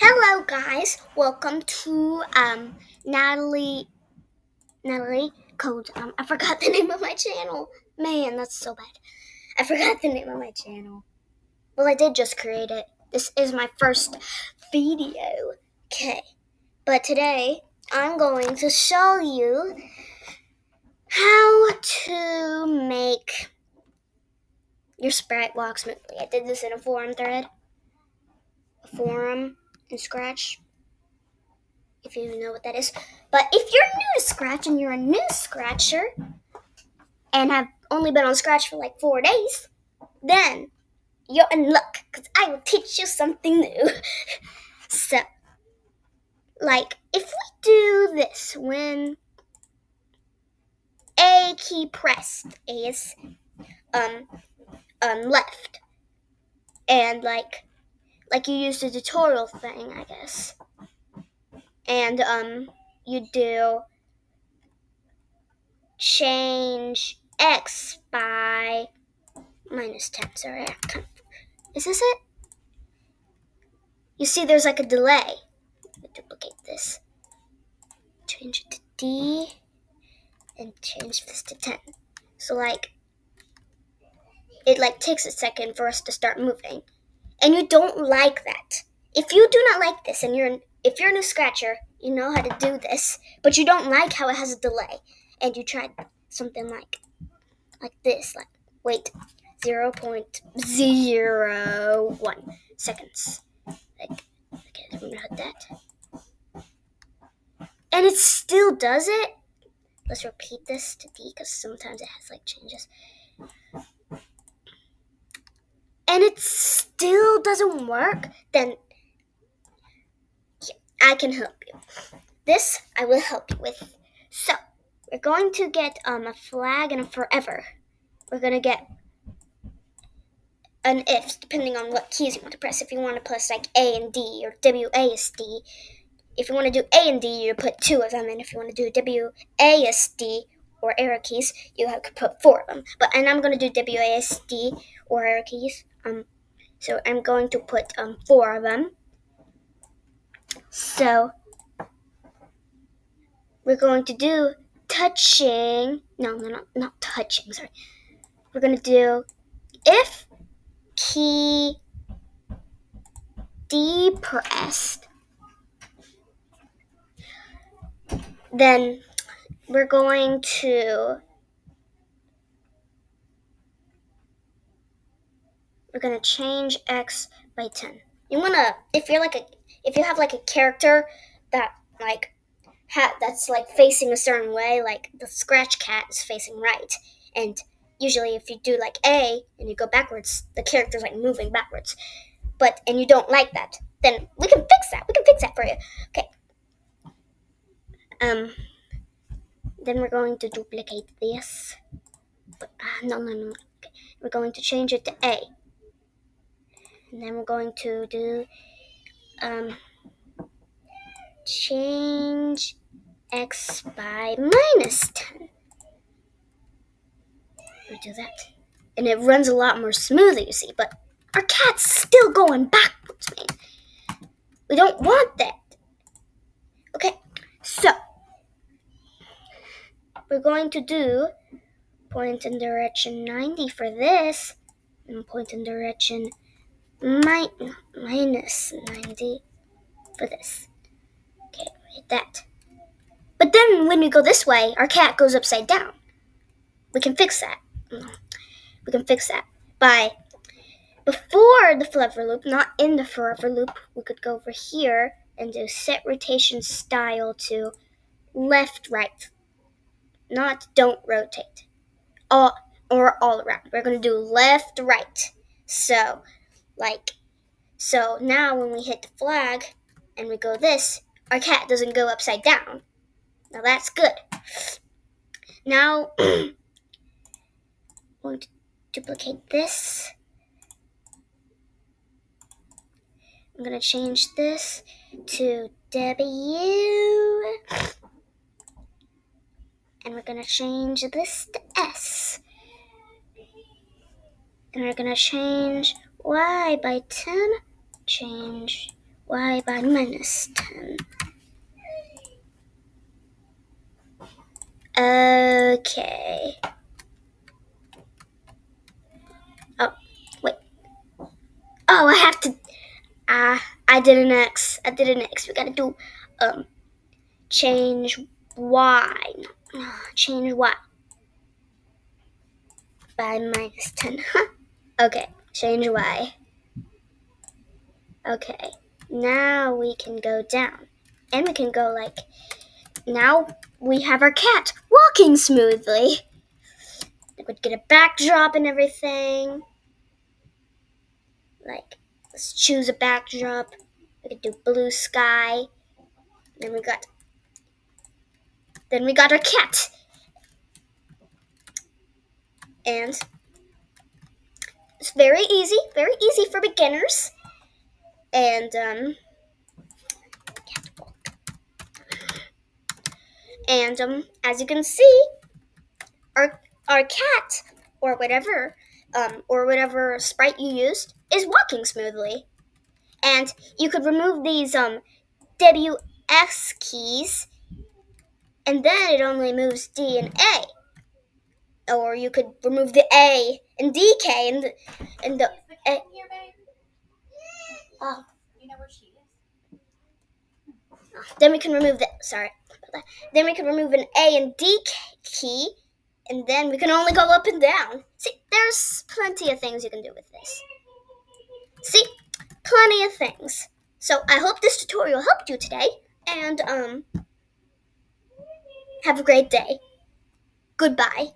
Hello, guys. Welcome to Natalie Code. I forgot the name of my channel. Man, that's so bad. I forgot the name of my channel. Well, I did just create it. This is my first video. Okay, but today I'm going to show you how to make your sprite walk smoothly. I did this in a forum thread, a forum in Scratch, if you know what that is. But if you're new to Scratch and you're a new Scratcher and have only been on Scratch for like 4 days, then you're in luck because I will teach you something new. So, like, if we do this when A key pressed, A is left, and like you use the tutorial thing, I guess, and you do change X by -10. Sorry, is this it? You see, there's like a delay. Duplicate this, change it to D, and change this to 10. So like, it like takes a second for us to start moving, and you don't like that. If you do not like this, and if you're a new Scratcher, you know how to do this, but you don't like how it has a delay, and you tried something like this, like wait, 0.01 seconds. Like, okay, I'm gonna hit that. And it still does it. Let's repeat this to D because sometimes it has like changes. And it still doesn't work, then I can help you. This I will help you with. So, we're going to get a flag and a forever. We're going to get an if, depending on what keys you want to press. If you want to press like A and D or WASD, if you want to do A and D, you put 2 of them, and if you want to do WASD or arrow keys, you have to put 4 of them. And I'm going to do WASD or arrow keys. So I'm going to put 4 of them. So we're going to do touching. No, not touching. Sorry. We're going to do if key D pressed, then we're going to change X by 10. You wanna, if you have like a character that like that's like facing a certain way, like the Scratch Cat is facing right, and usually if you do like A and you go backwards, the character's like moving backwards. And you don't like that, then we can fix that. We can fix that for you. Okay. Then we're going to duplicate this. No. Okay. We're going to change it to A. And then we're going to do change X by -10. We do that. And it runs a lot more smoothly, you see, but our cat's still going backwards, man. We don't want that. Okay, so we're going to do point in direction 90 for this, and point in direction -90 for this. Okay, hit that. But then when we go this way, our cat goes upside down. We can fix that. We can fix that by before the forever loop, not in the forever loop. We could go over here and do set rotation style to left, right. Not don't rotate. All around. We're going to do left, right. So now when we hit the flag and we go this, our cat doesn't go upside down. Now that's good. Now I'm going to duplicate this. I'm going to change this to W. And we're going to change this to S. And we're going to change Y by 10. Change y by minus 10. Okay. Oh, wait. Oh, I have to. I did an X. We gotta do change y. Change y by minus 10. Okay, change y. Okay, now we can go down. And we can go like, now we have our cat walking smoothly. We could get a backdrop and everything. Like, let's choose a backdrop. We could do blue sky. Then we got our cat. And it's very easy for beginners. And as you can see, our cat or whatever sprite you used is walking smoothly. And you could remove these WS keys, and then it only moves D and A. Or you could remove the A and DK and the A. Oh. You know where she is? Then we can remove Then we can remove an A and D key, and then we can only go up and down. See, there's plenty of things you can do with this. See, plenty of things. So I hope this tutorial helped you today, and have a great day. Goodbye.